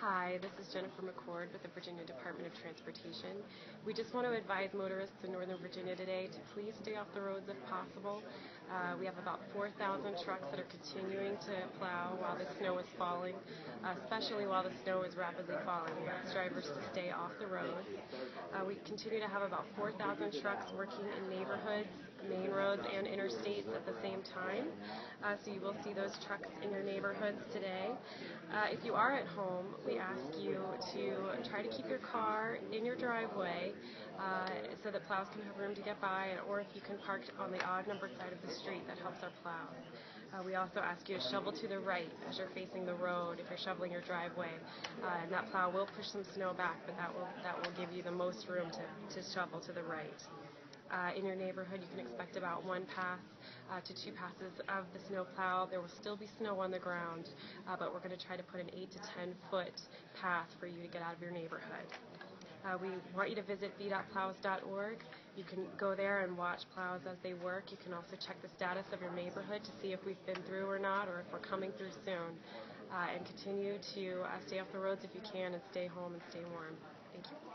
Hi, this is Jennifer McCord with the Virginia Department of Transportation. We just want to advise motorists in Northern Virginia today to please stay off the roads if possible. We have about 4,000 trucks that are continuing to plow while the snow is falling, especially while the snow is rapidly falling. We ask drivers to stay off the roads. We continue to have about 4,000 trucks working in neighborhoods, main roads, and interstates at the same time. So you will see those trucks in your neighborhoods today. If you are at home, we ask you to try to keep your car in your driveway so that plows can have room to get by, or if you can park on the odd-numbered side of the street, that helps our plows. We also ask you to shovel to the right as you're facing the road if you're shoveling your driveway, and that plow will push some snow back, but that will give you the most room to shovel to the right. In your neighborhood, you can expect about 1 pass to 2 passes of the snow plow. There will still be snow on the ground, but we're going to try to put an 8 to 10 foot path for you to get out of your neighborhood. We want you to visit VDOTplows.org. You can go there and watch plows as they work. You can also check the status of your neighborhood to see if we've been through or not, or if we're coming through soon. And continue to stay off the roads if you can, and stay home and stay warm. Thank you.